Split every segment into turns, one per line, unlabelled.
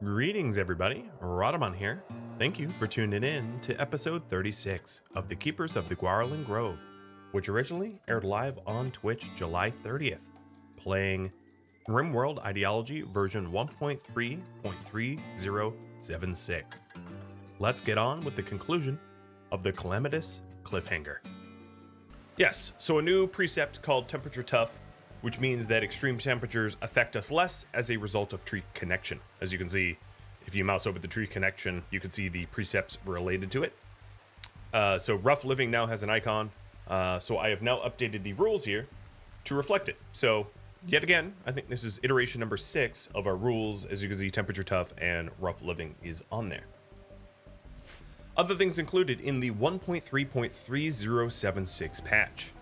Greetings, everybody. Rhadamant here. Thank you for tuning in to episode 36 of The Keepers of the Gauranlen Grove, which originally aired live on Twitch July 30th, playing RimWorld Ideology version 1.3.3076. Let's get on with the conclusion of the calamitous cliffhanger. Yes, so a new precept called Temperature Tough, which means that extreme temperatures affect us less as a result of tree connection. As you can see, if you mouse over the tree connection, you can see the precepts related to it. So Rough Living now has an icon. So I have now updated the rules here to reflect it. So yet again, I think this is iteration number 6 of our rules. As you can see, Temperature Tough and Rough Living is on there. Other things included in the 1.3.3076 patch.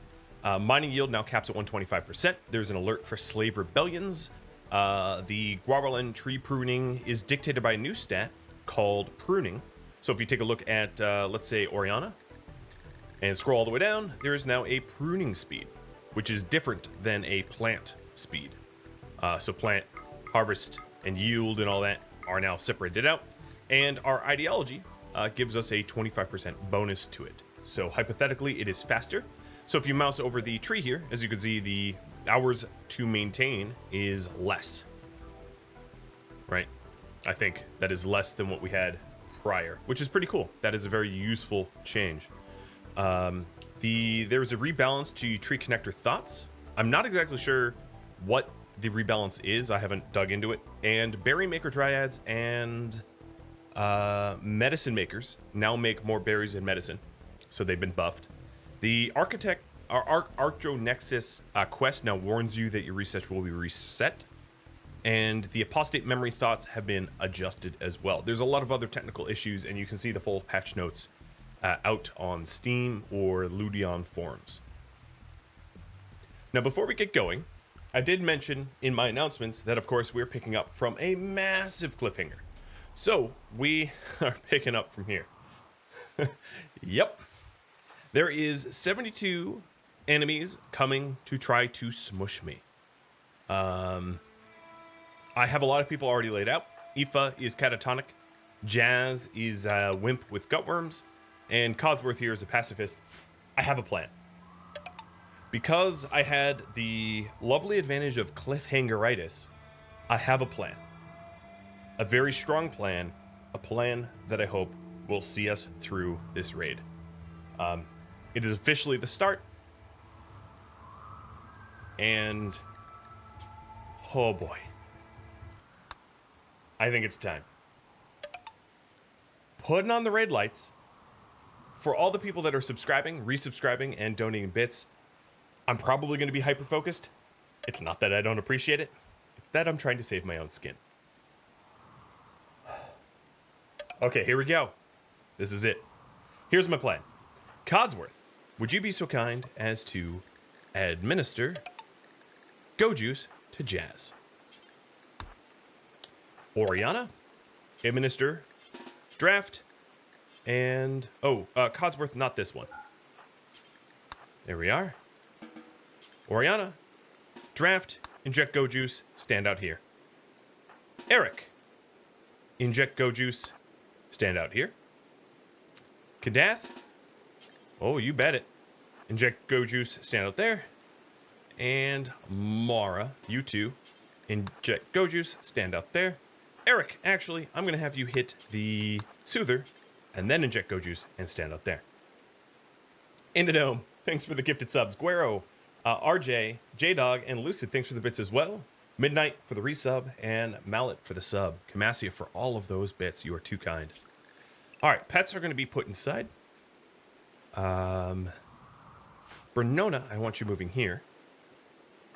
Mining yield now caps at 125%. There's an alert for slave rebellions. The Gauranlen tree pruning is dictated by a new stat called pruning. So if you take a look at, let's say, Oriana, and scroll all the way down, there is now a pruning speed, which is different than a plant speed. So plant, harvest, and yield and all that are now separated out. And our ideology gives us a 25% bonus to it. So hypothetically, it is faster. So if you mouse over the tree here, as you can see, the hours to maintain is less, right? I think that is less than what we had prior, which is pretty cool. That is a very useful change. There's a rebalance to tree connector thoughts. I'm not exactly sure what the rebalance is. I haven't dug into it. And berry maker dryads and medicine makers now make more berries and medicine. So they've been buffed. The Archo Nexus quest now warns you that your resets will be reset, and the apostate memory thoughts have been adjusted as well. There's a lot of other technical issues, and you can see the full patch notes out on Steam or Ludion forums. Now, before we get going, I did mention in my announcements that, of course, we're picking up from a massive cliffhanger. So we are picking up from here. Yep. There is 72 enemies coming to try to smush me. I have a lot of people already laid out. Aoife is catatonic. Jazz is a wimp with gutworms. And Codsworth here is a pacifist. I have a plan. Because I had the lovely advantage of cliffhangeritis, I have a plan. A very strong plan. A plan that I hope will see us through this raid. It is officially the start. And oh boy, I think it's time. Putting on the raid lights. For all the people that are subscribing, resubscribing, and donating bits, I'm probably going to be hyper-focused. It's not that I don't appreciate it. It's that I'm trying to save my own skin. Okay, here we go. This is it. Here's my plan. Codsworth, would you be so kind as to administer Go Juice to Jazz? Oriana, administer Draft, and Codsworth, not this one. There we are. Oriana, Draft, inject Go Juice, stand out here. Eric, inject Go Juice, stand out here. Kadath, oh, you bet it. Inject Go Juice, stand out there. And Mara, you two, inject Go Juice, stand out there. Eric, actually, I'm going to have you hit the Soother and then inject Go Juice and stand out there. Indodome, thanks for the gifted subs. Guero, RJ, J-Dog, and Lucid, thanks for the bits as well. Midnight for the resub, and Mallet for the sub. Camasia for all of those bits. You are too kind. All right, pets are going to be put inside. Bernona, I want you moving here.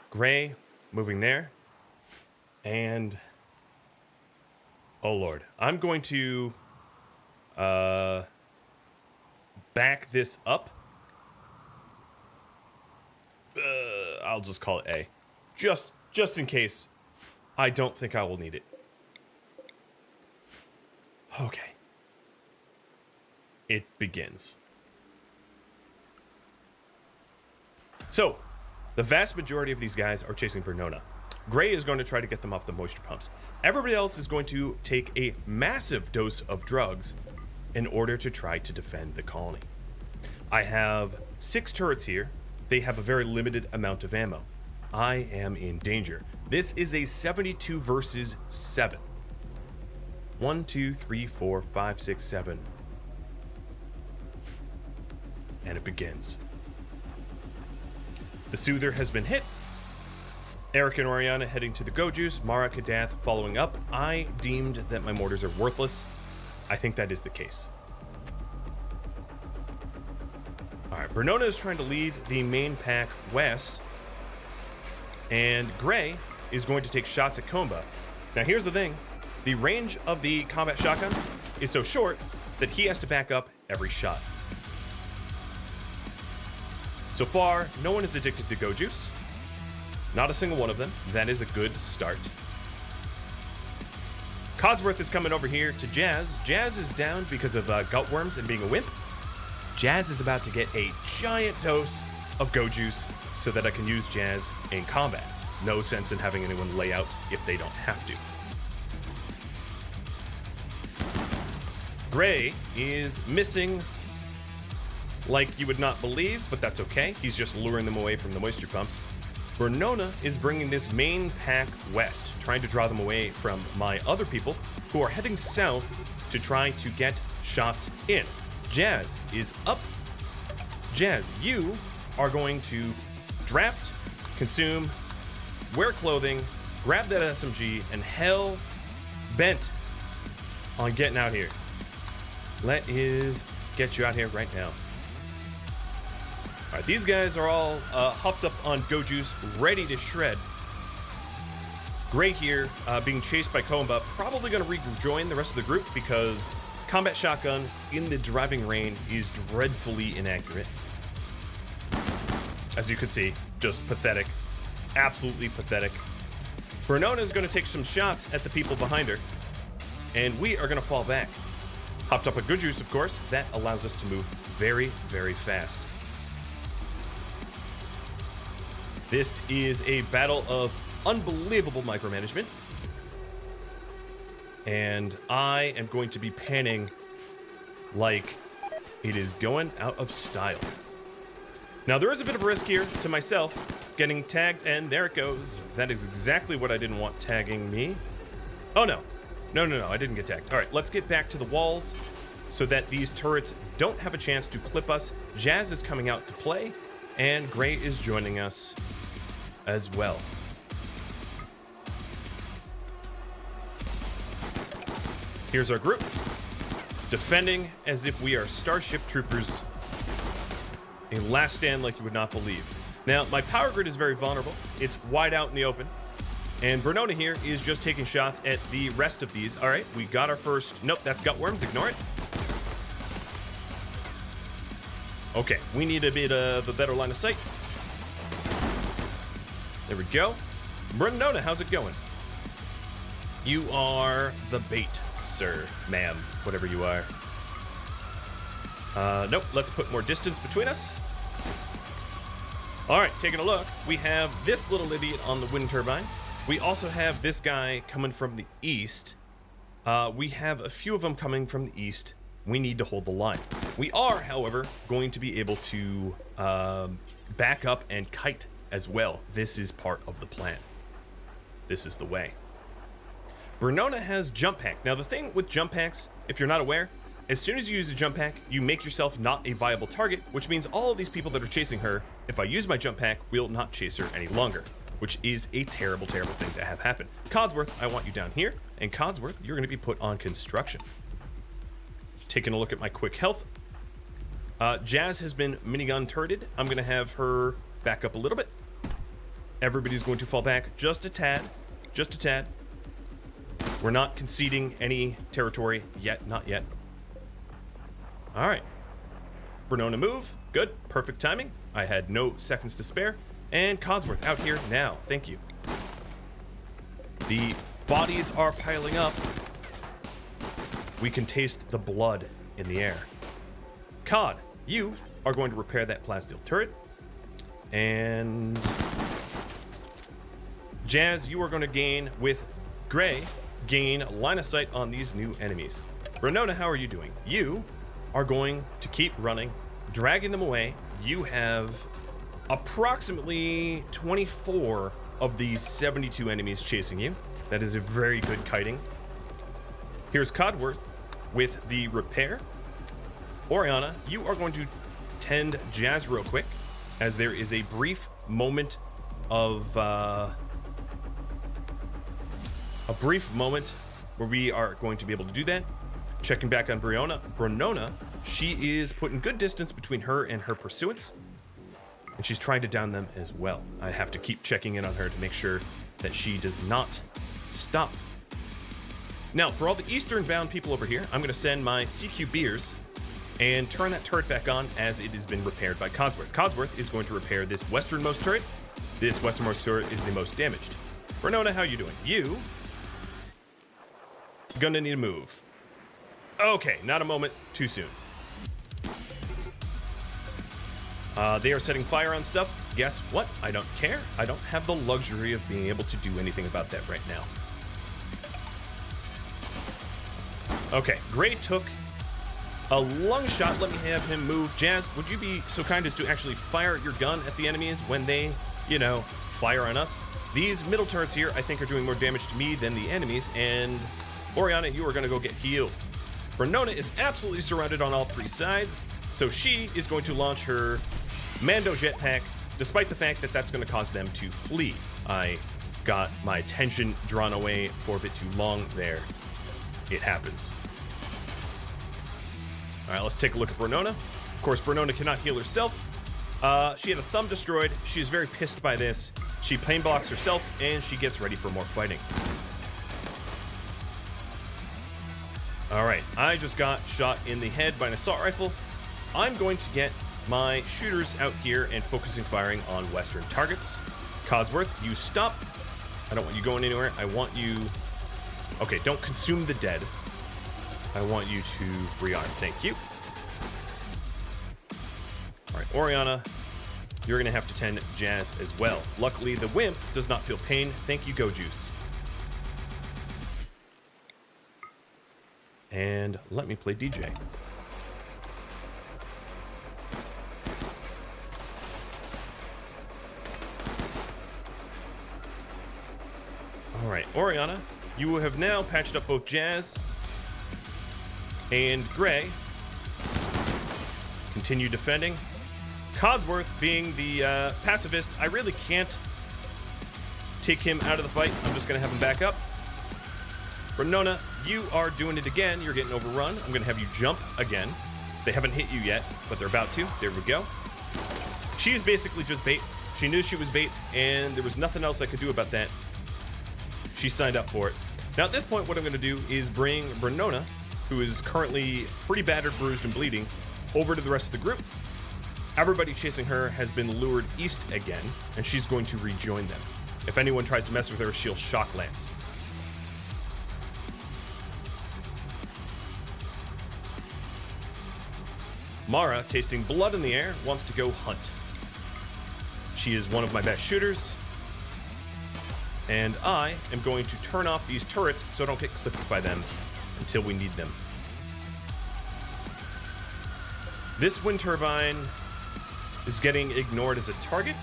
Gray, moving there. And, oh Lord, I'm going to back this up. I'll just call it A. Just in case I don't think I will need it. Okay. It begins. So, the vast majority of these guys are chasing Bernona. Gray is going to try to get them off the moisture pumps. Everybody else is going to take a massive dose of drugs in order to try to defend the colony. I have 6 turrets here. They have a very limited amount of ammo. I am in danger. This is a 72 versus 7. 1, 2, 3, 4, 5, 6, 7. And it begins. The Soother has been hit. Eric and Oriana heading to the Go Juice. Mara Kadath following up. I deemed that my mortars are worthless. I think that is the case. Alright, Bernona is trying to lead the main pack west. And Gray is going to take shots at Comba. Now here's the thing. The range of the combat shotgun is so short that he has to back up every shot. So far, no one is addicted to Go Juice. Not a single one of them. That is a good start. Codsworth is coming over here to Jazz. Jazz is down because of gutworms and being a wimp. Jazz is about to get a giant dose of Go Juice so that I can use Jazz in combat. No sense in having anyone lay out if they don't have to. Gray is missing like you would not believe, but that's okay. He's just luring them away from the moisture pumps. Bernona is bringing this main pack west, trying to draw them away from my other people who are heading south to try to get shots in. Jazz is up. Jazz, you are going to draft, consume, wear clothing, grab that SMG, and hell bent on getting out here. Let is get you out here right now. All right, these guys are all hopped up on Go Juice, ready to shred. Gray here, being chased by Comba, probably going to rejoin the rest of the group because combat shotgun in the driving range is dreadfully inaccurate. As you can see, just pathetic. Absolutely pathetic. Bernona is going to take some shots at the people behind her, and we are going to fall back. Hopped up a Good Juice, of course. That allows us to move very, very fast. This is a battle of unbelievable micromanagement. And I am going to be panning like it is going out of style. Now, there is a bit of a risk here to myself getting tagged, and there it goes. That is exactly what I didn't want tagging me. Oh, no. No, I didn't get tagged. All right, let's get back to the walls so that these turrets don't have a chance to clip us. Jazz is coming out to play, and Gray is joining us as well. Here's our group, defending as if we are Starship Troopers. A last stand like you would not believe. Now, my power grid is very vulnerable. It's wide out in the open. And Bernona here is just taking shots at the rest of these. All right, we got our first... Nope, that's gutworms. Ignore it. Okay, we need a bit of a better line of sight. There we go. Bernona, how's it going? You are the bait, sir, ma'am, whatever you are. Nope, let's put more distance between us. All right, taking a look. We have this little idiot on the wind turbine. We also have this guy coming from the east. We have a few of them coming from the east. We need to hold the line. We are, however, going to be able to back up and kite as well. This is part of the plan. This is the way. Bernona has jump pack. Now, the thing with jump packs, if you're not aware, as soon as you use a jump pack, you make yourself not a viable target, which means all of these people that are chasing her, if I use my jump pack, will not chase her any longer, which is a terrible, terrible thing to have happen. Codsworth, I want you down here, and Codsworth, you're going to be put on construction. Taking a look at my quick health. Jazz has been minigun turreted. I'm going to have her back up a little bit. Everybody's going to fall back just a tad. Just a tad. We're not conceding any territory yet. Not yet. All right. Bernona move. Good. Perfect timing. I had no seconds to spare. And Codsworth out here now. Thank you. The bodies are piling up. We can taste the blood in the air. Cod, you are going to repair that plasteel turret. And Jazz, you are going to gain with Gray, gain line of sight on these new enemies. Renona, how are you doing? You are going to keep running, dragging them away. You have approximately 24 of these 72 enemies chasing you. That is a very good kiting. Here's Codworth with the repair. Oriana, you are going to tend Jazz real quick, as there is a brief moment of where we are going to be able to do that. Checking back on Bronona, she is putting good distance between her and her pursuance, and she's trying to down them as well. I have to keep checking in on her to make sure that she does not stop. Now, for all the eastern-bound people over here, I'm going to send my CQ Beers and turn that turret back on as it has been repaired by Codsworth. Codsworth is going to repair this westernmost turret. This westernmost turret is the most damaged. Renona, how you doing? You gonna need a move. Okay, not a moment too soon. They are setting fire on stuff. Guess what? I don't care. I don't have the luxury of being able to do anything about that right now. Okay, Gray took a lung shot. Let me have him move. Jazz, would you be so kind as to actually fire your gun at the enemies when they, fire on us? These middle turrets here, I think, are doing more damage to me than the enemies, and Oriana, you are going to go get healed. Renona is absolutely surrounded on all three sides, so she is going to launch her Mando jetpack, despite the fact that that's going to cause them to flee. I got my attention drawn away for a bit too long there. It happens. All right, let's take a look at Bronona. Of course, Bronona cannot heal herself. She had a thumb destroyed. She is very pissed by this. She plane blocks herself, and she gets ready for more fighting. All right, I just got shot in the head by an assault rifle. I'm going to get my shooters out here and focusing firing on western targets. Codsworth, you stop. I don't want you going anywhere. I want you... Okay, don't consume the dead. I want you to rearm. Thank you. All right, Oriana, you're going to have to tend Jazz as well. Luckily, the Wimp does not feel pain. Thank you, Go Juice. And let me play DJ. All right, Oriana, you have now patched up both Jazz and Gray. Continue defending. Codsworth, being the pacifist, I really can't take him out of the fight. I'm just going to have him back up. Renona, you are doing it again. You're getting overrun. I'm going to have you jump again. They haven't hit you yet, but they're about to. There we go. She's basically just bait. She knew she was bait, and there was nothing else I could do about that. She signed up for it. Now, at this point, what I'm going to do is bring Bronona, who is currently pretty battered, bruised, and bleeding, over to the rest of the group. Everybody chasing her has been lured east again, and she's going to rejoin them. If anyone tries to mess with her, she'll shock lance. Mara, tasting blood in the air, wants to go hunt. She is one of my best shooters, and I am going to turn off these turrets so I don't get clipped by them until we need them. This wind turbine is getting ignored as a target.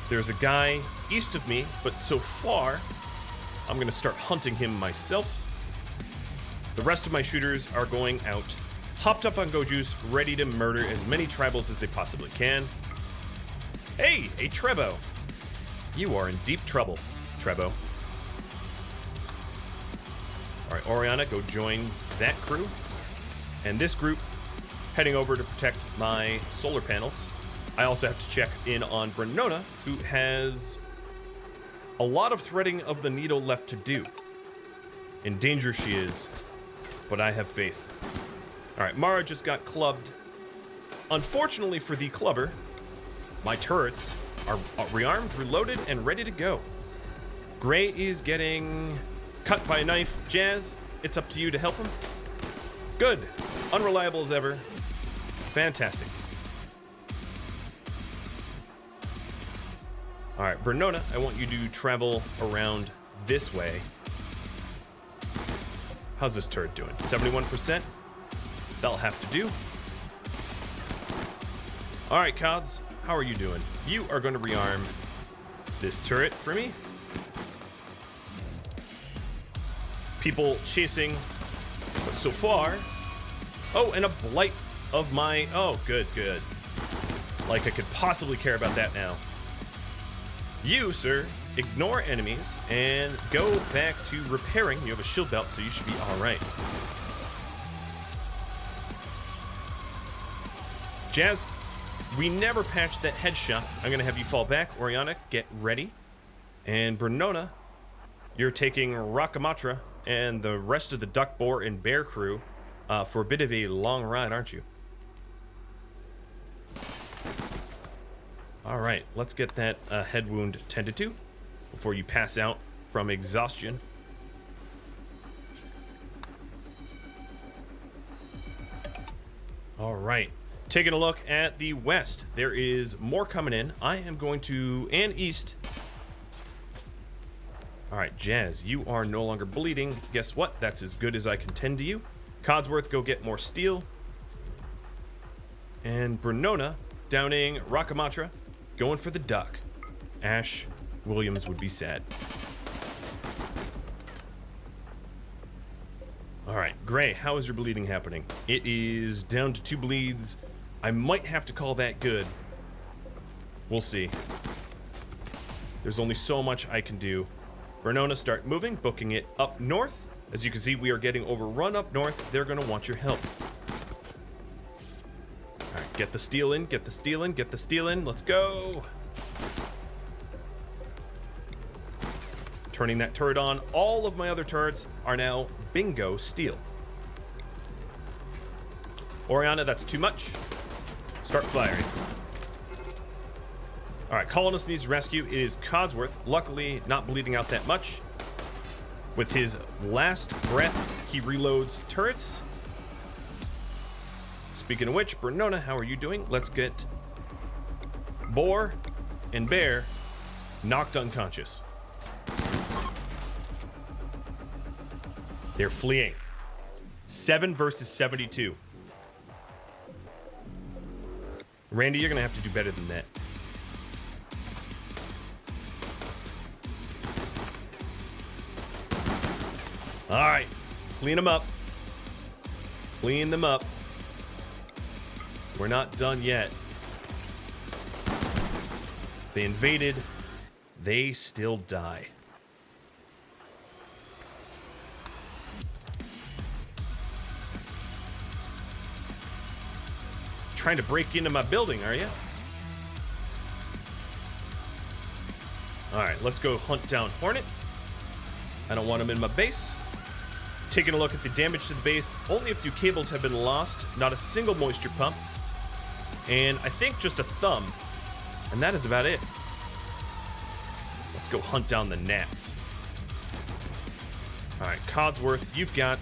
There's a guy east of me, but so far, I'm going to start hunting him myself. The rest of my shooters are going out, hopped up on Go Juice, ready to murder as many tribals as they possibly can. Hey, a Trebo. You are in deep trouble, Trebo. All right, Oriana, go join that crew. And this group heading over to protect my solar panels. I also have to check in on Bronona, who has a lot of threading of the needle left to do. In danger she is, but I have faith. All right, Mara just got clubbed. Unfortunately for the clubber, my turrets are rearmed, reloaded, and ready to go. Gray is getting cut by a knife. Jazz, it's up to you to help him. Good. Unreliable as ever. Fantastic. All right, Bernona, I want you to travel around this way. How's this turret doing? 71%? That'll have to do. All right, Cods, how are you doing? You are going to rearm this turret for me. People chasing, but so far... Oh, and a blight of my... Oh, good, good. Like I could possibly care about that now. You, sir, ignore enemies and go back to repairing. You have a shield belt, so you should be all right. Jazz, we never patched that headshot. I'm going to have you fall back. Oriana, get ready. And Bernona, you're taking Rhadamant and the rest of the duck, boar, and bear crew for a bit of a long ride, aren't you? All right, let's get that head wound tended to before you pass out from exhaustion. All right, taking a look at the west. There is more coming in. I am going to, and east. All right, Jazz, you are no longer bleeding. Guess what? That's as good as I can tend to you. Codsworth, go get more steel. And Bernona, downing Rhadamant, going for the duck. Ash Williams would be sad. All right, Gray, how is your bleeding happening? It is down to 2 bleeds. I might have to call that good. We'll see. There's only so much I can do. Bernona, start moving, booking it up north. As you can see, we are getting overrun up north. They're going to want your help. All right, get the steel in, get the steel in, get the steel in. Let's go. Turning that turret on. All of my other turrets are now bingo steel. Oriana, that's too much. Start firing. All right, Colonist needs rescue. It is Codsworth. Luckily, not bleeding out that much. With his last breath, he reloads turrets. Speaking of which, Bernona, how are you doing? Let's get Boar and Bear knocked unconscious. They're fleeing. 7 versus 72. Randy, you're going to have to do better than that. All right, clean them up. Clean them up. We're not done yet. They invaded. They still die. Trying to break into my building, are you? All right, let's go hunt down Hornet. I don't want him in my base. Taking a look at the damage to the base, only a few cables have been lost, not a single moisture pump, and I think just a thumb, and that is about it. Let's go hunt down the gnats. All right, Codsworth, you've got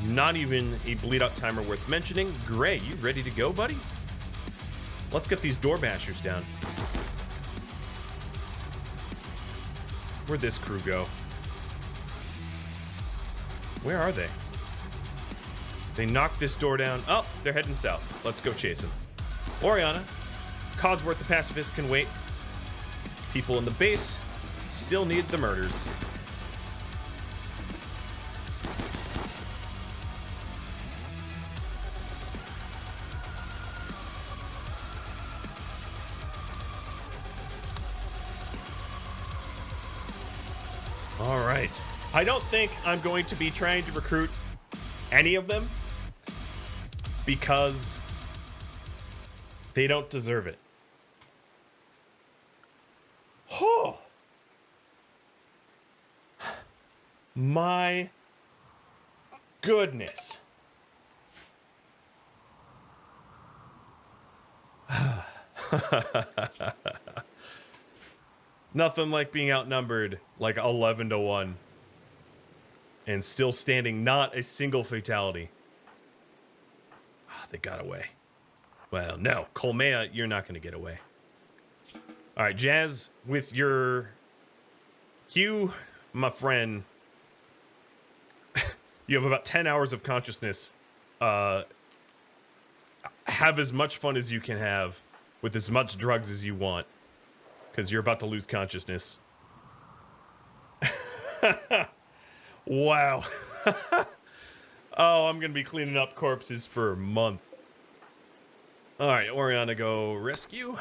not even a bleed out timer worth mentioning. Gray, you ready to go, buddy? Let's get these door bashers down. Where'd this crew go? Where are they? They knocked this door down. Oh, they're heading south. Let's go chase them. Oriana, Codsworth the pacifist can wait. People in the base still need the murders. All right. I don't think I'm going to be trying to recruit any of them because they don't deserve it. Oh. My goodness. Nothing like being outnumbered like 11-1 and still standing, not a single fatality. They got away. Well, no, Colmea, you're not going to get away. All right, Jazz, with your Hugh, my friend, you have about 10 hours of consciousness. Have as much fun as you can have with as much drugs as you want, because you're about to lose consciousness. Wow. Oh, I'm going to be cleaning up corpses for a month. All right, Oriana, go rescue.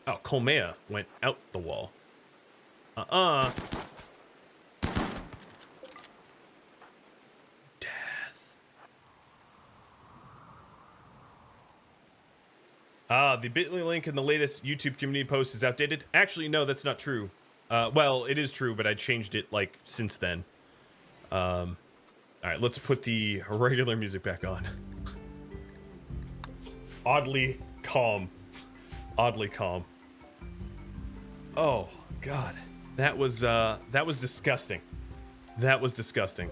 Oh, Colmea went out the wall. Death. The bit.ly link in the latest YouTube community post is outdated. Actually, no, that's not true. Well, it is true, but I changed it, like, since then. All right, let's put the regular music back on. Oddly calm. Oddly calm. Oh, God. That was disgusting. That was disgusting.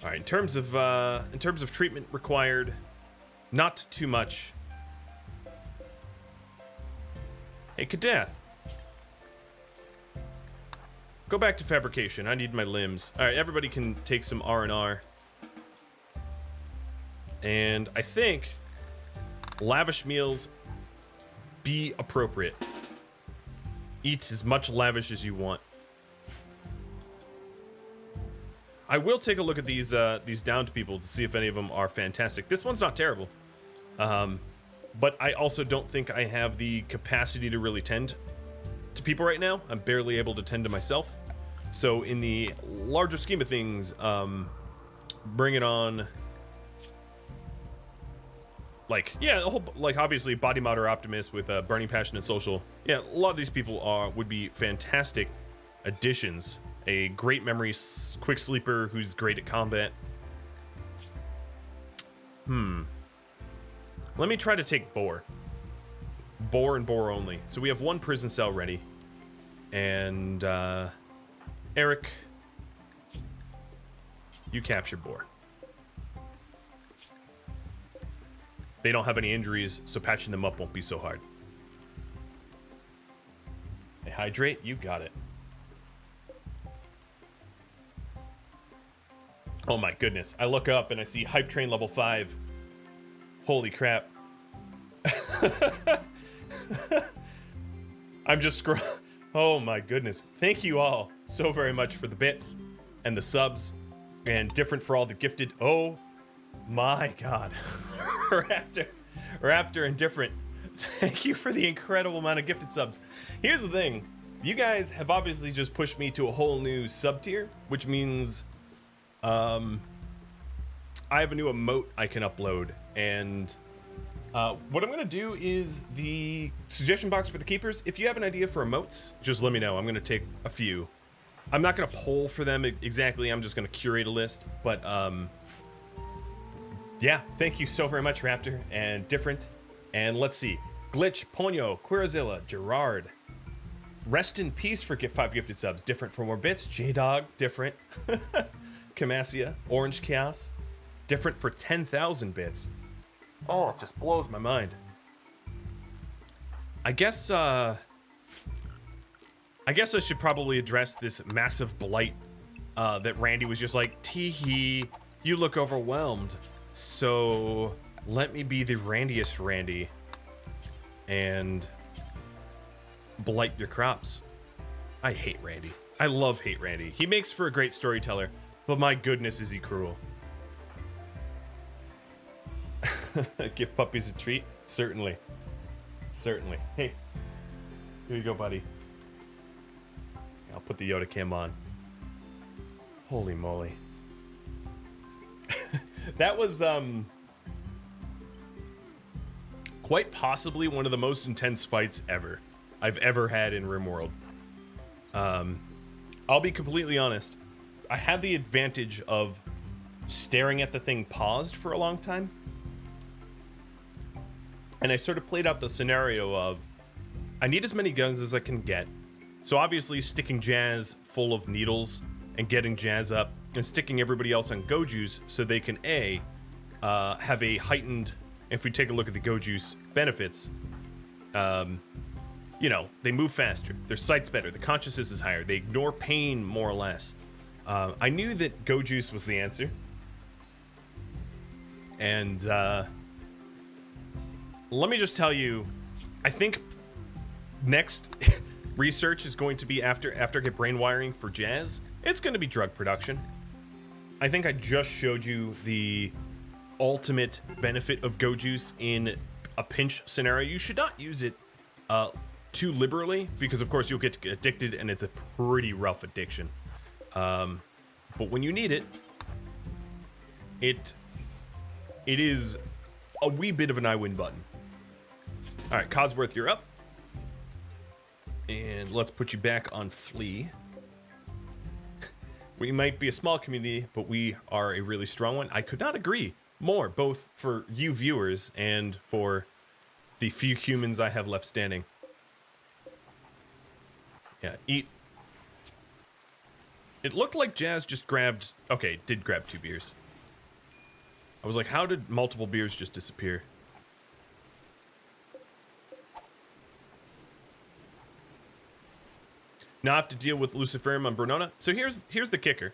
All right, in terms of treatment required, not too much. Hey, Kadath. Go back to fabrication. I need my limbs. All right, everybody can take some R&R. And I think lavish meals be appropriate. Eat as much lavish as you want. I will take a look at these downed people to see if any of them are fantastic. This one's not terrible. But I also don't think I have the capacity to really tend to people right now. I'm barely able to tend to myself. So in the larger scheme of things, bring it on. Like, yeah, the whole, like, obviously Body Mod or Optimist with Burning Passion and Social. Yeah, a lot of these people would be fantastic additions. A great memory quick sleeper who's great at combat. Let me try to take Boar. Boar and Boar only. So we have one prison cell ready. And, Eric, you capture Boar. They don't have any injuries, so patching them up won't be so hard. Hey, hydrate, you got it. Oh my goodness. I look up and I see Hype Train level 5. Holy crap. I'm just scrolling. Oh my goodness. Thank you all so very much for the bits and the subs and different for all the gifted. Oh my God. Raptor and different. Thank you for the incredible amount of gifted subs. Here's the thing. You guys have obviously just pushed me to a whole new sub tier, which means I have a new emote I can upload, and what I'm gonna do is the suggestion box for the keepers. If you have an idea for emotes, just let me know. I'm gonna take a few. I'm not gonna poll for them exactly. I'm just gonna curate a list. But yeah, thank you so very much, Raptor and different. And let's see, Glitch, Ponyo, Quirazilla, Gerard. Rest in peace for 5 gifted subs. Different for more bits. J-Dog, different. Camasia, Orange Chaos, different for 10,000 bits. Oh, it just blows my mind. I guess I should probably address this massive blight that Randy was just like, tee-hee, you look overwhelmed. So let me be the randiest Randy and blight your crops. I hate Randy. I hate Randy. He makes for a great storyteller, but my goodness is he cruel. Give puppies a treat? Certainly. Certainly. Hey, here you go, buddy. I'll put the Yoda cam on. Holy moly. That was quite possibly one of the most intense fights I've ever had in RimWorld. I'll be completely honest. I had the advantage of staring at the thing paused for a long time. And I sort of played out the scenario of, I need as many guns as I can get. So obviously sticking Jazz full of needles and getting Jazz up and sticking everybody else on Go Juice so they can have a heightened. If we take a look at the Go Juice benefits, you know, they move faster, their sight's better, the consciousness is higher, they ignore pain more or less. I knew that Go Juice was the answer, and let me just tell you, I think next research is going to be after I get brain wiring for Jazz. It's going to be drug production. I think I just showed you the ultimate benefit of Go Juice in a pinch scenario. You should not use it too liberally, because of course you'll get addicted, and it's a pretty rough addiction. But when you need it, it is a wee bit of an I win button. All right, Codsworth, you're up. And let's put you back on Flea. We might be a small community, but we are a really strong one. I could not agree more, both for you viewers and for the few humans I have left standing. Yeah, eat. It looked like Jazz just grabbed... Okay, did grab 2 beers. I was like, how did multiple beers just disappear? Now I have to deal with Luciferium on Bernona. So here's the kicker.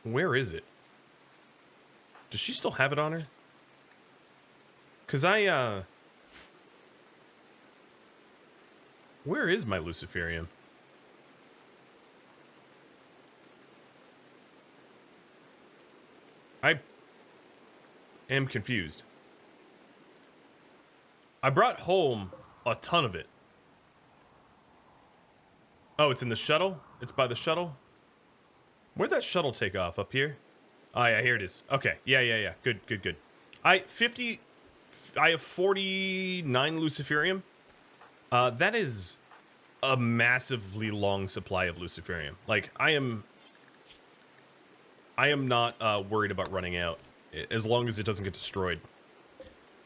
Where is it? Does she still have it on her? Cause where is my Luciferium? I am confused. I brought home a ton of it. Oh, it's in the shuttle? It's by the shuttle? Where'd that shuttle take off? Up here? Oh, yeah, here it is. Okay. Yeah. Good. I have 49 Luciferium. That is a massively long supply of Luciferium. Like, I am not worried about running out, as long as it doesn't get destroyed.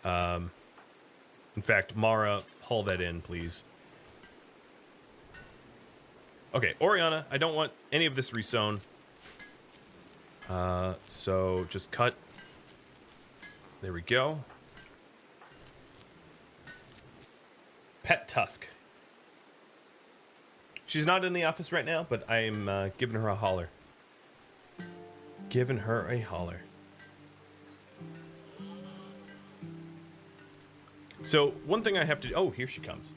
In fact, Mara, haul that in, please. Okay, Oriana, I don't want any of this resewn. So just cut. There we go. Pet Tusk. She's not in the office right now, but I'm giving her a holler. Giving her a holler. So one thing I have to... Oh, here she comes.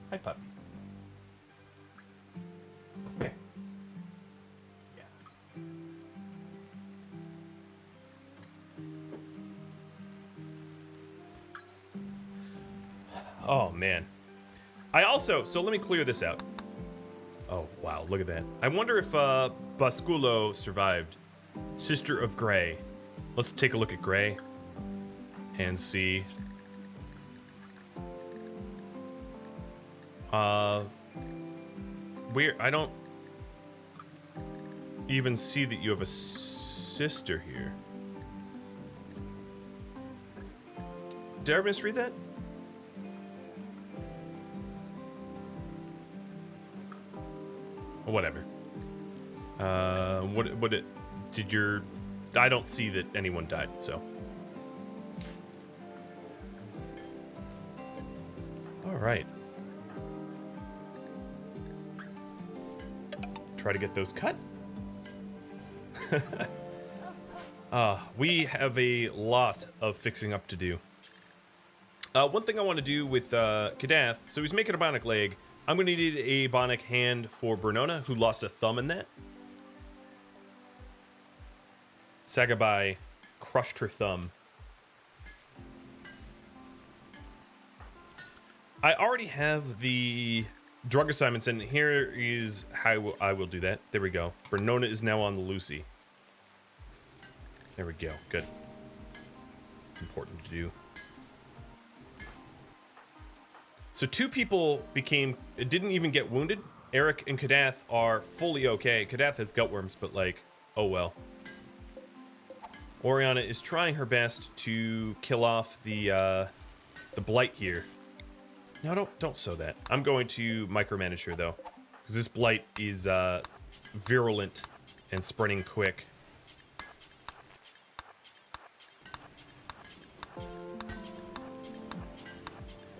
Hi, puppy. Okay. Yeah. Oh, man. I also... So let me clear this out. Oh, wow. Look at that. I wonder if Basculo survived. Sister of Grey. Let's take a look at Grey. And see. Where... I don't even see that you have a sister here. Did I misread that? Whatever. Did your... I don't see that anyone died, so. All right. Try to get those cut. We have a lot of fixing up to do. One thing I want to do with Kadath, so he's making a bionic leg. I'm going to need a bionic hand for Bernona, who lost a thumb in that. Sagabai crushed her thumb. I already have the drug assignments, and here is how I will do that. There we go. Bernona is now on the Lucy. There we go. Good. It's important to do. So 2 people didn't even get wounded. Eric and Kadath are fully okay. Kadath has gutworms, but like, oh well. Oriana is trying her best to kill off the blight here. No, don't sew that. I'm going to micromanage her though, because this blight is virulent and spreading quick.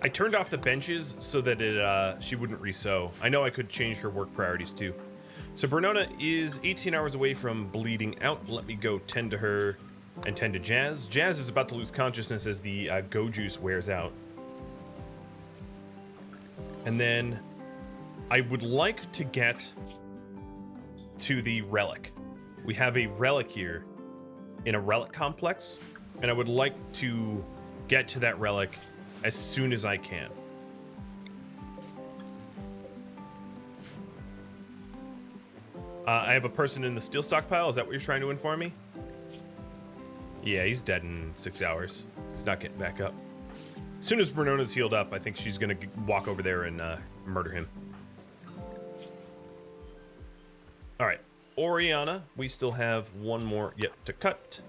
I turned off the benches so that she wouldn't resow. I know I could change her work priorities too. So Bernona is 18 hours away from bleeding out. Let me go tend to her and tend to Jazz. Jazz is about to lose consciousness as the go juice wears out. And then I would like to get to the Relic. We have a Relic here in a Relic complex, and I would like to get to that Relic as soon as I can. I have a person in the steel stockpile. Is that what you're trying to inform me? Yeah, he's dead in 6 hours. He's not getting back up. As soon as Bernona's healed up, I think she's gonna walk over there and murder him. All right, Oriana, we still have one more yet to cut,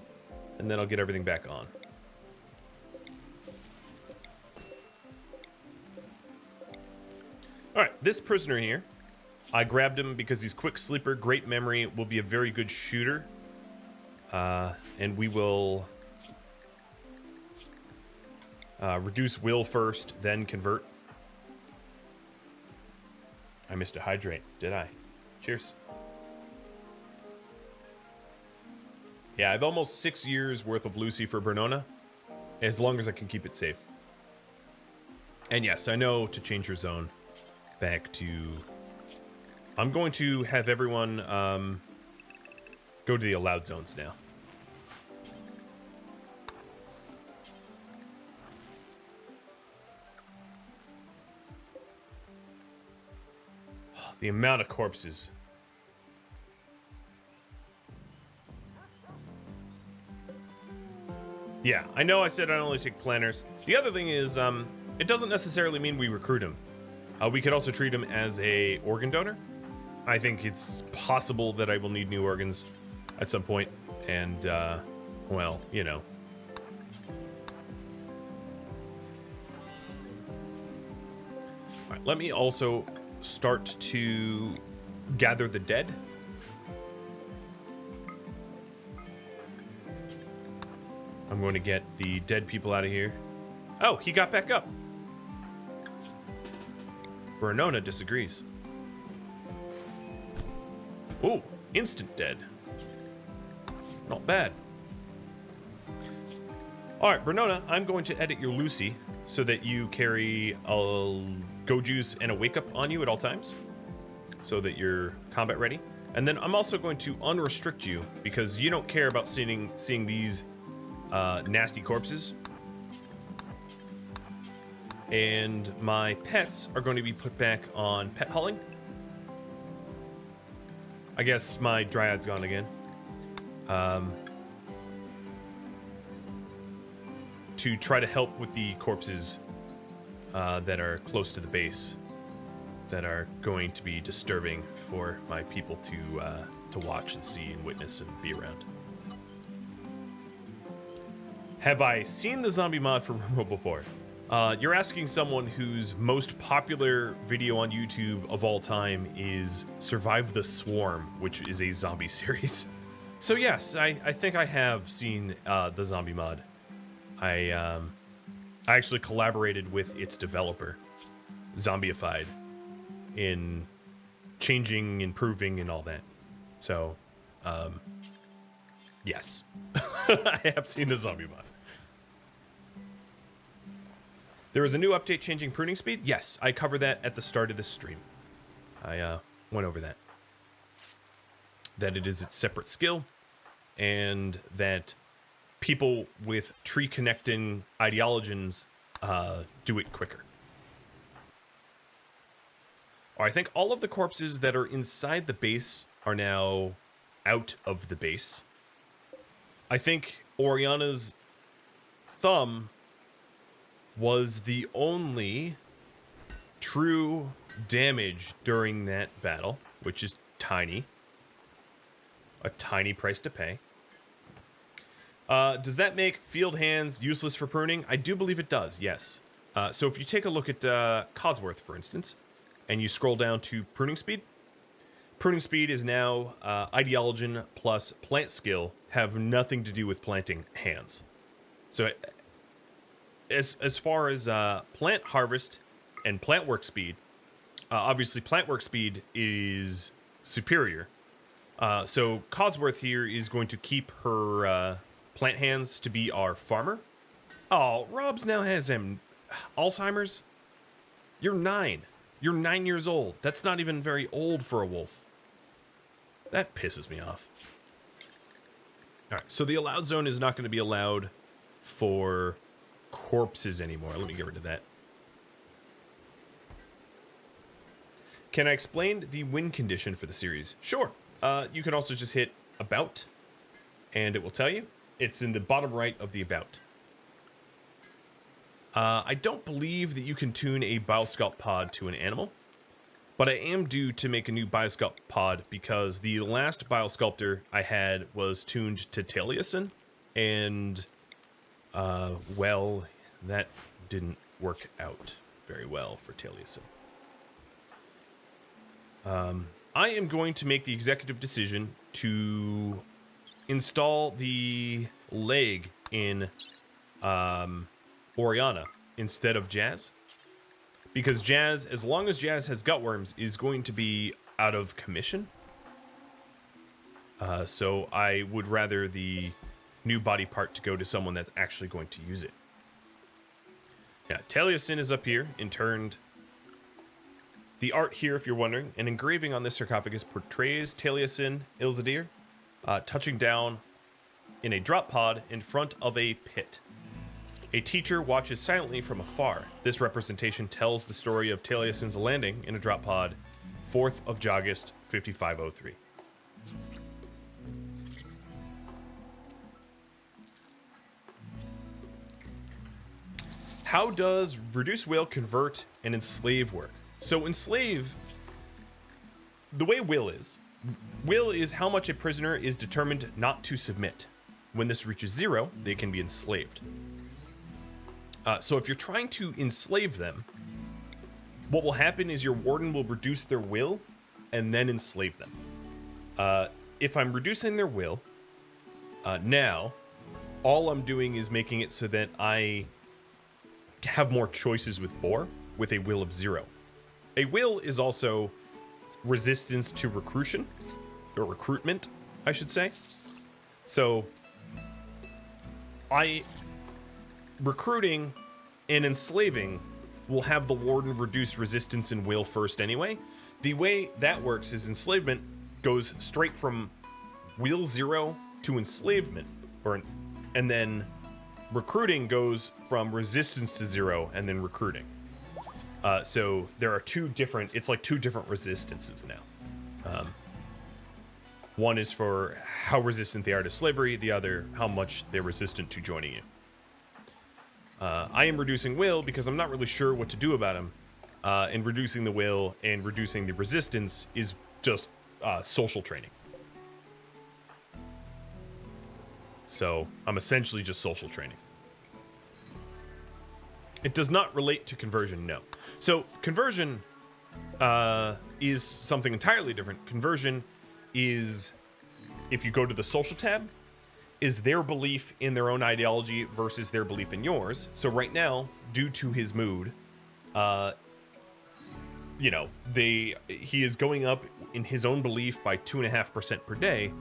and then I'll get everything back on. All right, this prisoner here, I grabbed him because he's quick sleeper, great memory, will be a very good shooter. And we will reduce will first, then convert. I missed a hydrate, did I? Cheers. Yeah, I have almost 6 years worth of Lucy for Bernona, as long as I can keep it safe. And yes, I know to change your zone back to... I'm going to have everyone go to the allowed zones now. The amount of corpses. Yeah, I know I said I only take planners. The other thing is, it doesn't necessarily mean we recruit him. We could also treat him as a organ donor. I think it's possible that I will need new organs at some point, and, well, you know. All right, let me also start to gather the dead. I'm going to get the dead people out of here. Oh, he got back up. Bernona disagrees. Ooh, instant dead. Not bad. All right, Bernona, I'm going to edit your Lucy so that you carry a go juice and a wake up on you at all times so that you're combat ready. And then I'm also going to unrestrict you because you don't care about seeing these nasty corpses. And my pets are going to be put back on pet hauling. I guess my Dryad's gone again. To try to help with the corpses that are close to the base that are going to be disturbing for my people to watch and see and witness and be around. Have I seen the zombie mod for RimWorld before? You're asking someone whose most popular video on YouTube of all time is Survive the Swarm, which is a zombie series. So yes, I think I have seen the zombie mod. I actually collaborated with its developer, Zombified, in changing, improving, and all that. So, yes, I have seen the zombie mod. There is a new update changing pruning speed. Yes, I covered that at the start of this stream. I went over that. That it is its separate skill, and that people with tree connecting ideologies do it quicker. I think all of the corpses that are inside the base are now out of the base. I think Oriana's thumb was the only true damage during that battle, which is tiny. A tiny price to pay. Does that make field hands useless for pruning? I do believe it does, yes. So if you take a look at Codsworth, for instance, and you scroll down to pruning speed, Pruning speed is now ideologen plus plant skill have nothing to do with planting hands. So as far as plant harvest and plant work speed, obviously plant work speed is superior. So Codsworth here is going to keep her plant hands to be our farmer. Oh, Robs now has Alzheimer's. You're 9. You're 9 years old. That's not even very old for a wolf. That pisses me off. All right, so the allowed zone is not going to be allowed for corpses anymore. Let me get rid of that. Can I explain the win condition for the series? Sure. You can also just hit About, and it will tell you. It's in the bottom right of the About. I don't believe that you can tune a Biosculpt pod to an animal, but I am due to make a new Biosculpt pod because the last Biosculptor I had was tuned to Taliesin, and, well, that didn't work out very well for Taliesin. I am going to make the executive decision to install the leg in Oriana instead of Jazz, because Jazz, as long as Jazz has gutworms, is going to be out of commission. So I would rather the new body part to go to someone that's actually going to use it. Yeah, Taliesin is up here, interned. The art here, if you're wondering, an engraving on this sarcophagus portrays Taliesin Ilzadir touching down in a drop pod in front of a pit. A teacher watches silently from afar. This representation tells the story of Taliesin's landing in a drop pod, 4th of August, 5503. How does Reduce Will, Convert, and Enslave work? So Enslave, the way Will is how much a prisoner is determined not to submit. When this reaches 0, they can be enslaved. So if you're trying to enslave them, what will happen is your warden will reduce their will and then enslave them. If I'm reducing their will, now, all I'm doing is making it so that I have more choices with Boar with a will of 0. A will is also resistance to recruitment, or recruitment, I should say. So, recruiting and enslaving will have the warden reduce resistance and will first anyway. The way that works is enslavement goes straight from will 0 to enslavement, and then recruiting goes from resistance to 0 and then recruiting. So there are two different resistances now. One is for how resistant they are to slavery, the other how much they're resistant to joining you. I am reducing will because I'm not really sure what to do about him. And reducing the will and reducing the resistance is just social training. So I'm essentially just social training. It does not relate to conversion, no. So conversion is something entirely different. Conversion is, if you go to the social tab, is their belief in their own ideology versus their belief in yours. So right now, due to his mood, he is going up in his own belief by 2.5% per day.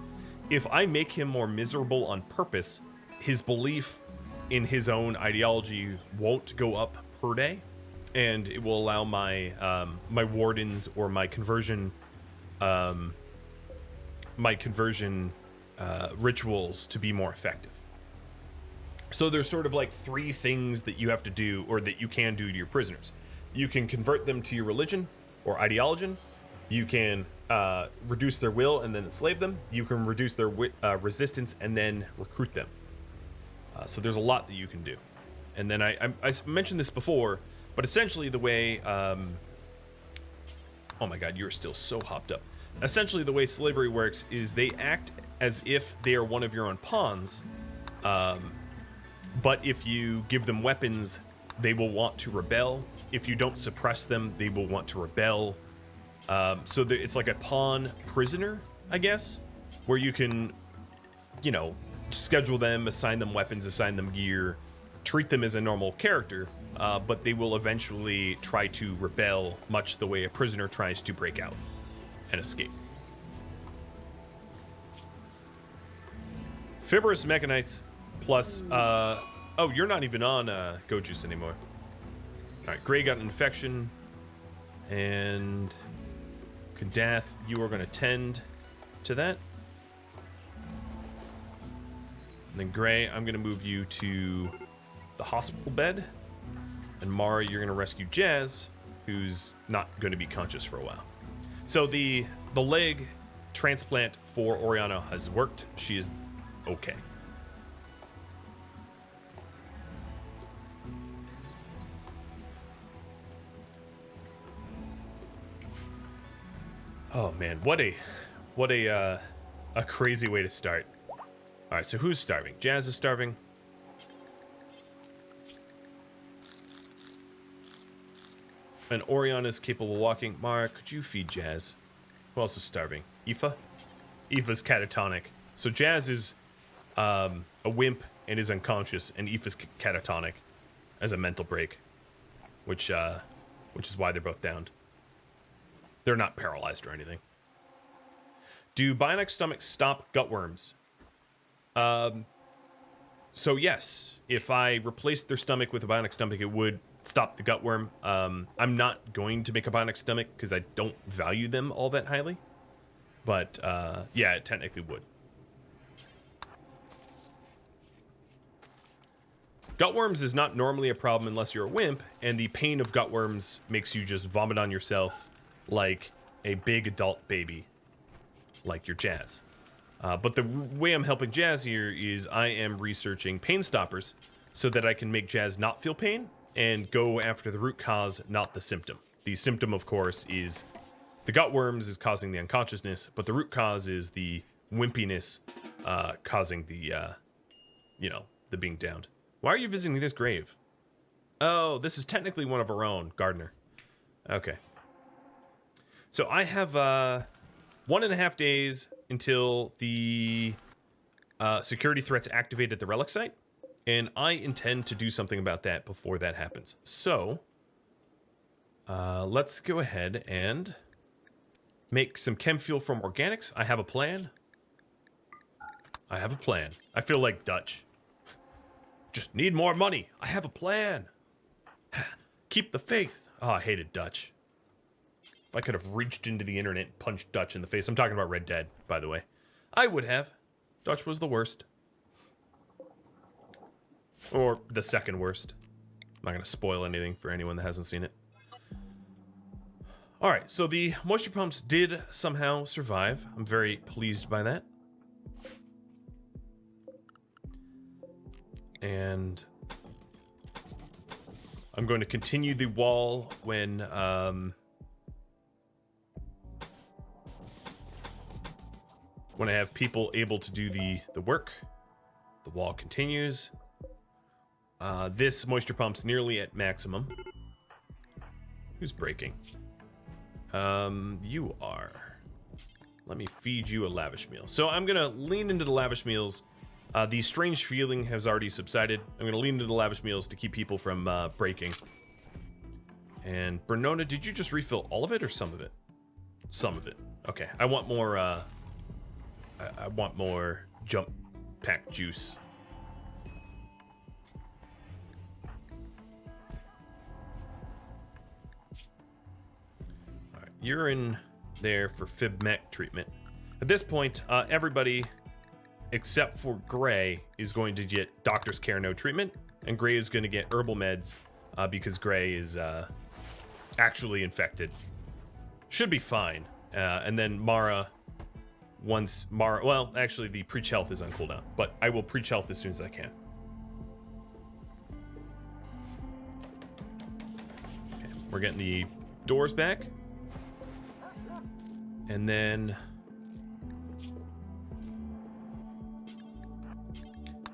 If I make him more miserable on purpose, his belief in his own ideology won't go up per day, and it will allow my my wardens or my conversion rituals to be more effective. So there's sort of like 3 things that you have to do, or that you can do to your prisoners. You can convert them to your religion or ideology. You can reduce their will and then enslave them. You can reduce their resistance and then recruit them. So there's a lot that you can do. And then I mentioned this before, but essentially the way... oh my god, you're still so hopped up. Essentially the way slavery works is they act as if they are one of your own pawns, but if you give them weapons, they will want to rebel. If you don't suppress them, they will want to rebel. It's like a pawn prisoner, I guess, where you can, you know, schedule them, assign them weapons, assign them gear, treat them as a normal character, but they will eventually try to rebel, much the way a prisoner tries to break out and escape. Fibrous Mechanites plus, oh, you're not even on Go Juice anymore. All right, Gray got an infection, and Kadath, you are going to tend to that. And then Gray, I'm going to move you to the hospital bed. And Mara, you're going to rescue Jazz, who's not going to be conscious for a while. So the leg transplant for Oriana has worked. She is okay. Oh man, what a crazy way to start. All right, so who's starving? Jazz is starving. And Oriana is capable of walking. Mara, could you feed Jazz? Who else is starving? Aoife? Aoife's catatonic. So Jazz is a wimp and is unconscious, and Aoife's catatonic as a mental break, which is why they're both downed. They're not paralyzed or anything. Do bionic stomachs stop gutworms? So yes, if I replaced their stomach with a bionic stomach, it would stop the gutworm. I'm not going to make a bionic stomach because I don't value them all that highly. But yeah, it technically would. Gutworms is not normally a problem unless you're a wimp, and the pain of gutworms makes you just vomit on yourself like a big adult baby, like your Jazz. But the way I'm helping Jazz here is I am researching pain stoppers so that I can make Jazz not feel pain and go after the root cause, not the symptom. The symptom, of course, is the gutworms is causing the unconsciousness, but the root cause is the wimpiness causing the, the being downed. Why are you visiting this grave? Oh, this is technically one of our own, Gardner. Okay. So I have 1.5 days until the security threats activate at the Relic site, and I intend to do something about that before that happens. So let's go ahead and make some chem fuel from organics. I have a plan. I feel like Dutch. Just need more money. I have a plan. Keep the faith. Oh, I hated Dutch. If I could have reached into the internet and punched Dutch in the face. I'm talking about Red Dead, by the way. I would have. Dutch was the worst. Or the second worst. I'm not going to spoil anything for anyone that hasn't seen it. Alright, so the moisture pumps did somehow survive. I'm very pleased by that. And I'm going to continue the wall when I have people able to do the work. The wall continues. This moisture pump's nearly at maximum. Who's breaking? You are. Let me feed you a lavish meal. So I'm gonna lean into the lavish meals. The strange feeling has already subsided. I'm gonna lean into the lavish meals to keep people from breaking. And Bernona, did you just refill all of it or some of it? Some of it. Okay. I want more. I want more jump pack juice. All right, you're in there for fib mech treatment. At this point, everybody except for Gray is going to get doctor's care, no treatment, and Gray is going to get herbal meds because Gray is actually infected. Should be fine. And then Mara, well, actually the preach health is on cooldown, but I will preach health as soon as I can. Okay, we're getting the doors back. And then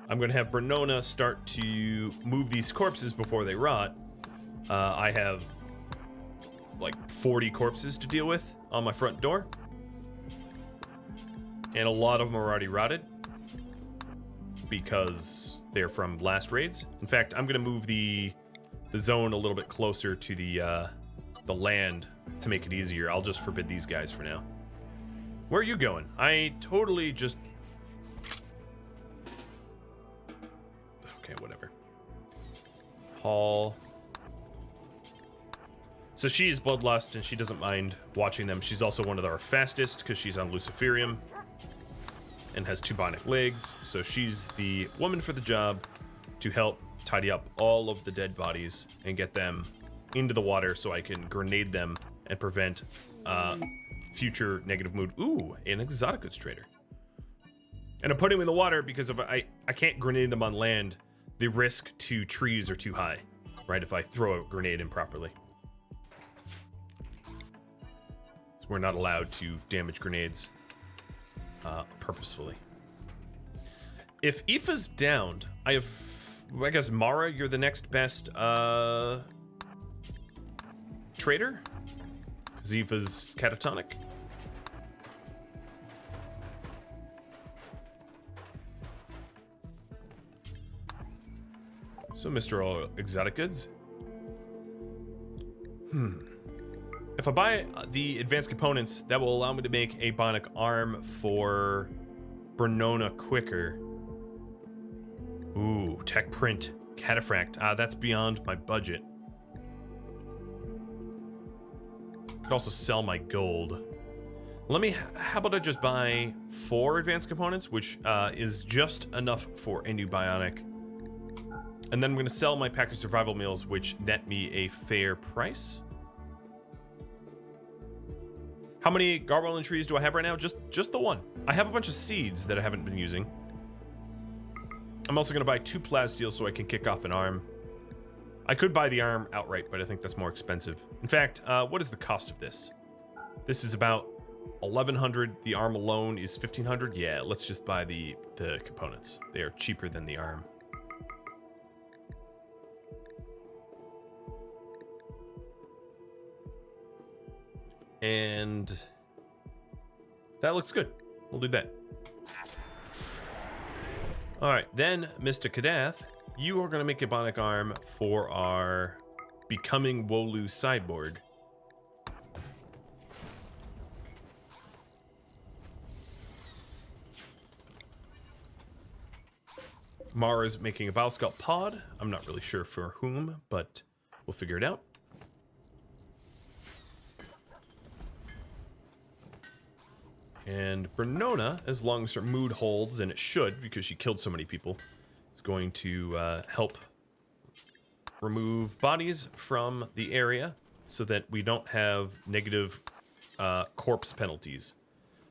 I'm going to have Bernona start to move these corpses before they rot. I have like 40 corpses to deal with on my front door. And a lot of them are already rotted because they're from last raids. In fact, I'm gonna move the zone a little bit closer to the land to make it easier. I'll just forbid these guys for now. Where are you going? I totally just... Okay, whatever. Hall. So she's Bloodlust, and she doesn't mind watching them. She's also one of our fastest, because she's on Luciferium, and has 2 bionic legs. So she's the woman for the job to help tidy up all of the dead bodies and get them into the water so I can grenade them and prevent future negative mood. Ooh, an exotic goods trader. And I'm putting them in the water because if I can't grenade them on land. The risk to trees are too high, right? If I throw a grenade improperly. So we're not allowed to damage grenades purposefully. If Aoife's downed, I guess Mara, you're the next best trader? Because Aoife's catatonic. So, Mr. Exotic Goods. If I buy the advanced components, that will allow me to make a bionic arm for Bernona quicker. Ooh, tech print, cataphract. That's beyond my budget. Could also sell my gold. How about I just buy 4 advanced components, which is just enough for a new bionic. And then I'm going to sell my pack of survival meals, which net me a fair price. How many Gauranlen trees do I have right now? Just the 1. I have a bunch of seeds that I haven't been using. I'm also going to buy 2 plasteel so I can kick off an arm. I could buy the arm outright, but I think that's more expensive. In fact, what is the cost of this? This is about 1,100. The arm alone is 1,500. Yeah, let's just buy the components. They are cheaper than the arm. And that looks good. We'll do that. All right, then, Mr. Kadath, you are going to make a bionic arm for our Becoming Wolu cyborg. Mara's making a Bioscout pod. I'm not really sure for whom, but we'll figure it out. And Bernona, as long as her mood holds, and it should because she killed so many people, is going to help remove bodies from the area so that we don't have negative corpse penalties.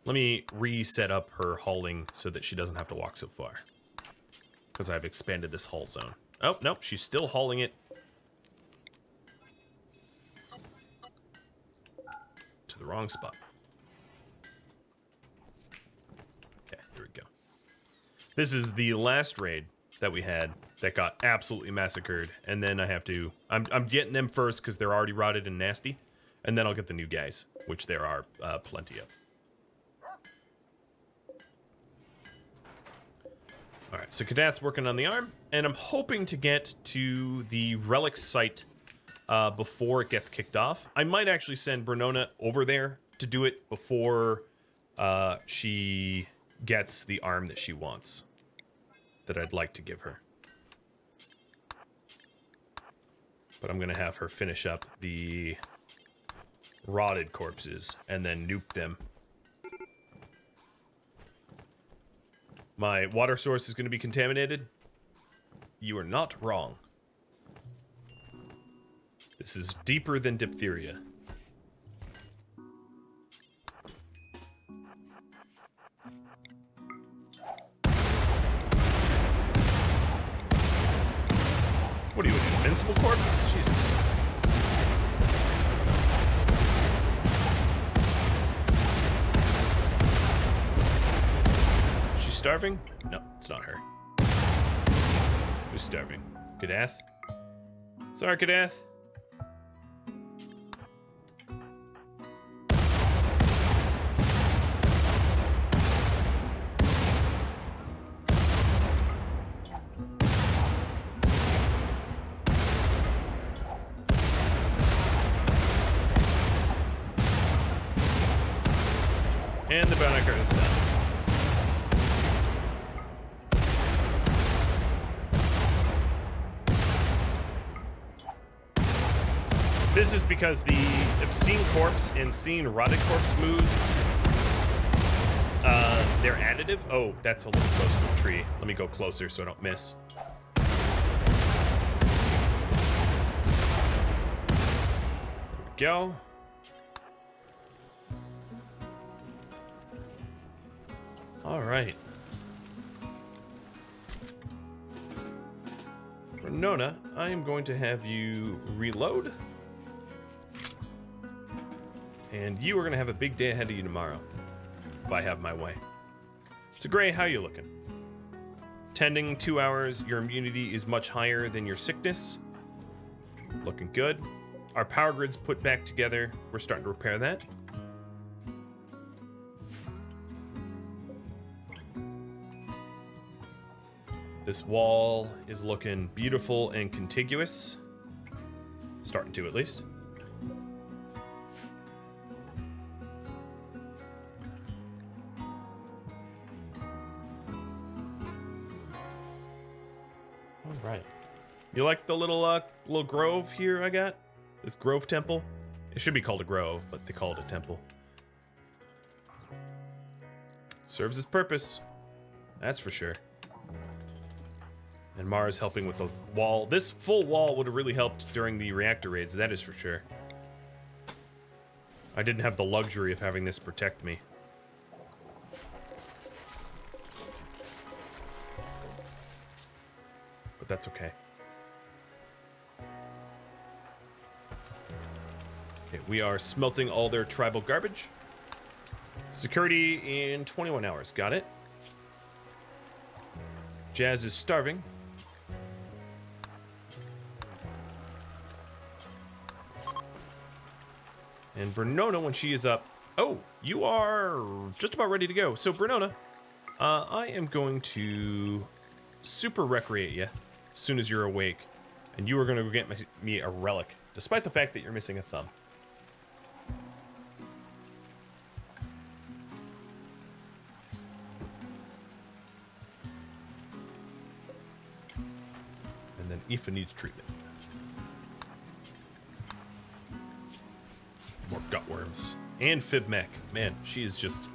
Let me reset up her hauling so that she doesn't have to walk so far, because I've expanded this haul zone. Oh, nope, she's still hauling it to the wrong spot. Okay, here we go. This is the last raid that we had that got absolutely massacred, and then I have to... I'm getting them first because they're already rotted and nasty, and then I'll get the new guys, which there are plenty of. Alright, so Kadath's working on the arm, and I'm hoping to get to the Relic site before it gets kicked off. I might actually send Bernona over there to do it before she gets the arm that she wants, that I'd like to give her. But I'm going to have her finish up the rotted corpses and then nuke them. My water source is going to be contaminated. You are not wrong. This is deeper than diphtheria. What are you, an invincible corpse? Jesus. She's starving? No, it's not her. Who's starving? Kadath? Sorry, Kadath. And the bounty card is done. This is because the Obscene Corpse and Scene Rotted Corpse moods, they're additive. Oh, that's a little close to a tree. Let me go closer so I don't miss. There we go. All right. Nona, I am going to have you reload. And you are going to have a big day ahead of you tomorrow, if I have my way. So, Gray, how you looking? Tending 2 hours, your immunity is much higher than your sickness. Looking good. Our power grid's put back together. We're starting to repair that. This wall is looking beautiful and contiguous. Starting to, at least. All right. You like the little grove here I got? This grove temple? It should be called a grove, but they call it a temple. Serves its purpose. That's for sure. And Mara's helping with the wall. This full wall would have really helped during the reactor raids, that is for sure. I didn't have the luxury of having this protect me. But that's okay. Okay, we are smelting all their tribal garbage. Security in 21 hours, got it. Jazz is starving. And Bernona, when she is up... Oh, you are just about ready to go. So, Bernona, I am going to super recreate you as soon as you're awake. And you are going to go get me a relic, despite the fact that you're missing a thumb. And then Aoife needs treatment. More gutworms. And Fib Mech. Man, she is just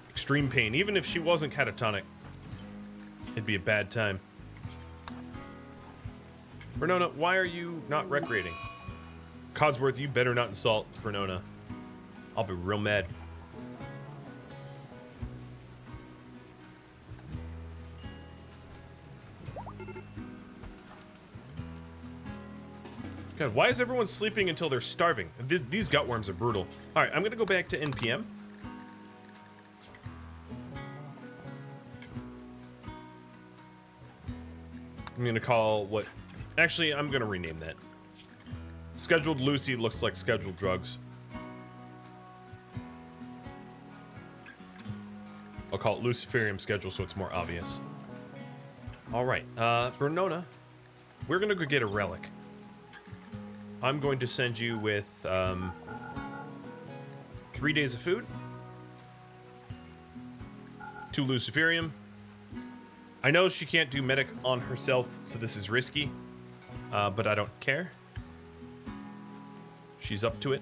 extreme pain. Even if she wasn't catatonic, it'd be a bad time. Bernona, why are you not recreating? Codsworth, you better not insult Bernona. I'll be real mad. God, why is everyone sleeping until they're starving? These gutworms are brutal. All right, I'm going to go back to NPM. I'm going to call what... Actually, I'm going to rename that. Scheduled Lucy looks like scheduled drugs. I'll call it Luciferium schedule so it's more obvious. All right, Bernona, we're going to go get a relic. I'm going to send you with 3 days of food, 2 Luciferium. I know she can't do medic on herself, so this is risky, but I don't care. She's up to it.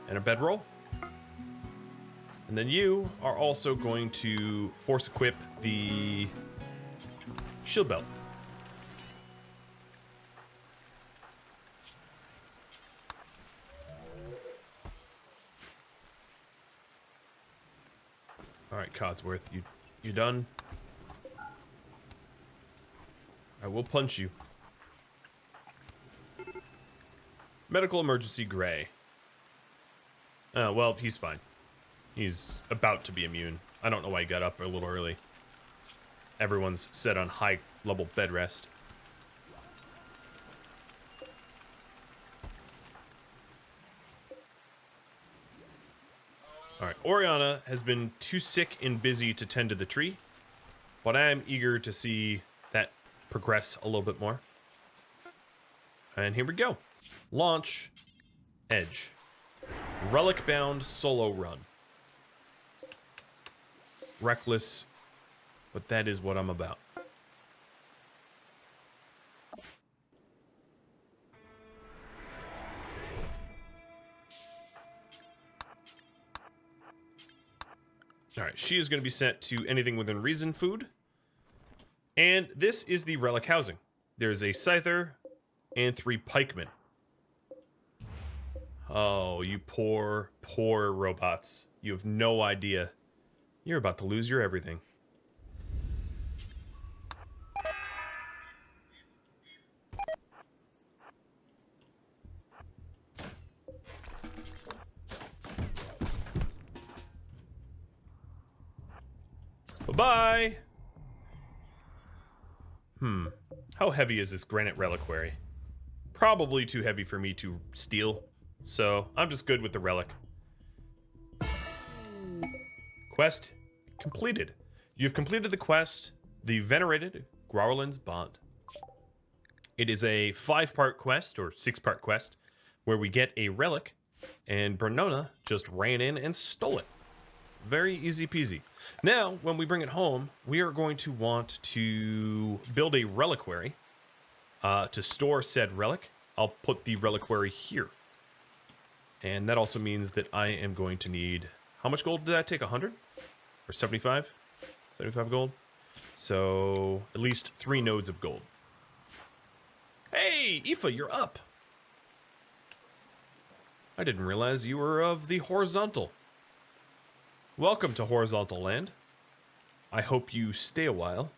And a bedroll. And then you are also going to force equip the shield belt. All right, Codsworth, you done? I will punch you. Medical emergency Gray. Well, he's fine. He's about to be immune. I don't know why he got up a little early. Everyone's set on high-level bed rest. Alright, Oriana has been too sick and busy to tend to the tree, but I am eager to see that progress a little bit more. And here we go. Launch. Edge. Relic bound solo run. Reckless, but that is what I'm about. All right, she is going to be sent to anything within reason food. And this is the relic housing. There's a scyther and 3 pikemen. Oh, you poor, poor robots. You have no idea. You're about to lose your everything. Bye-bye! How heavy is this granite reliquary? Probably too heavy for me to steal, so I'm just good with the relic. Quest completed. You've completed the quest, the Venerated Gauranlen's Bond. It is a 5-part quest, or 6-part quest, where we get a relic, and Bernona just ran in and stole it. Very easy peasy. Now, when we bring it home, we are going to want to build a reliquary to store said relic. I'll put the reliquary here. And that also means that I am going to need... How much gold did that take? 100? Or 75? 75 gold? So, at least 3 nodes of gold. Hey, Aoife, you're up! I didn't realize you were of the horizontal. Welcome to Horizontal Land. I hope you stay a while.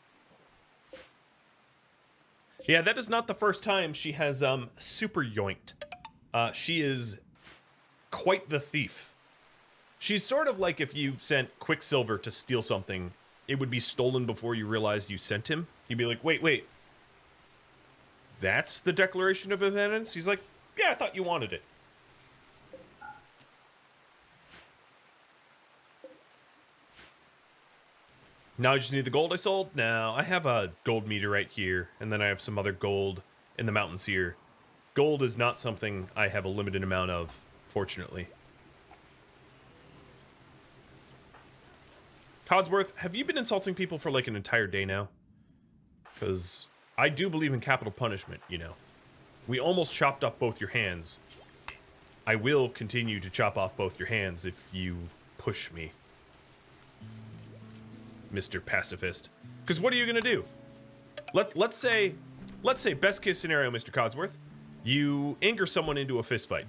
Yeah, that is not the first time she has super yoinked. She is quite the thief. She's sort of like if you sent Quicksilver to steal something, it would be stolen before you realized you sent him. You'd be like, wait. That's the Declaration of Independence? He's like, yeah, I thought you wanted it. Now I just need the gold I sold? No, I have a gold meter right here, and then I have some other gold in the mountains here. Gold is not something I have a limited amount of, fortunately. Codsworth, have you been insulting people for like an entire day now? Because I do believe in capital punishment, you know. We almost chopped off both your hands. I will continue to chop off both your hands if you push me, Mr. Pacifist. Because what are you gonna do? Let's say best case scenario, Mr. Codsworth, you anger someone into a fist fight.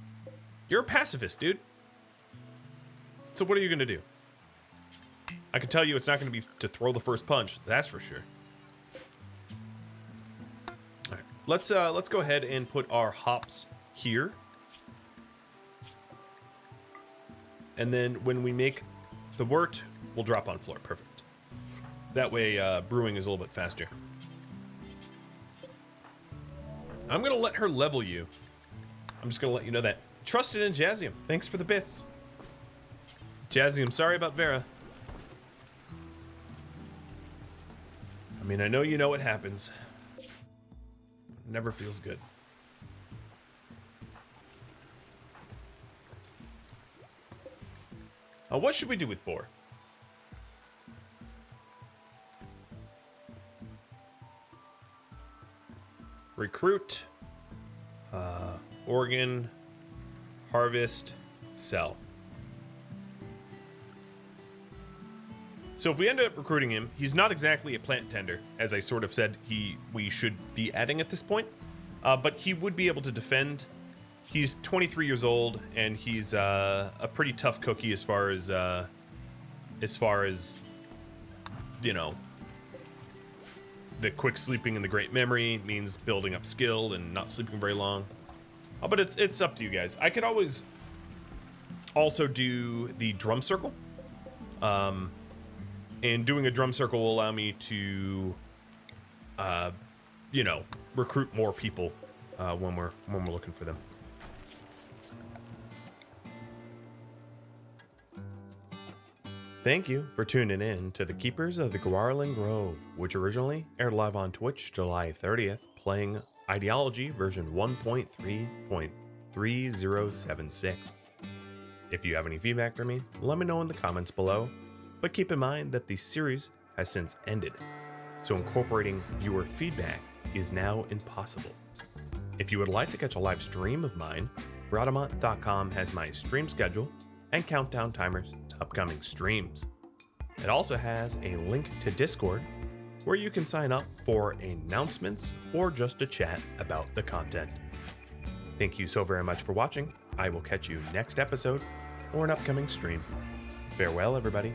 You're a pacifist, dude. So what are you gonna do? I can tell you it's not gonna be to throw the first punch, that's for sure. All right, let's go ahead and put our hops here. And then when we make the wort, we'll drop on floor. Perfect. That way, brewing is a little bit faster. I'm going to let her level you. I'm just going to let you know that. Trusted in Jazzium. Thanks for the bits. Jazzium, sorry about Vera. I mean, I know you know what happens. Never feels good. What should we do with Boar? Recruit, organ, harvest, sell. So if we end up recruiting him, he's not exactly a plant tender, as I sort of said we should be adding at this point, but he would be able to defend. He's 23 years old, and he's a pretty tough cookie as far as you know, the quick sleeping and the great memory means building up skill and not sleeping very long. Oh, but it's up to you guys. I could always also do the drum circle. And doing a drum circle will allow me to, you know, recruit more people when we're looking for them. Thank you for tuning in to the Keepers of the Gauranlen Grove, which originally aired live on Twitch July 30th, playing Ideology version 1.3. 3076. If you have any feedback for me, let me know in the comments below, but keep in mind that the series has since ended, so incorporating viewer feedback is now impossible. If you would like to catch a live stream of mine, Rhadamant.com has my stream schedule and countdown timers to upcoming streams. It also has a link to Discord where you can sign up for announcements or just to chat about the content. Thank you so very much for watching. I will catch you next episode or an upcoming stream. Farewell, everybody.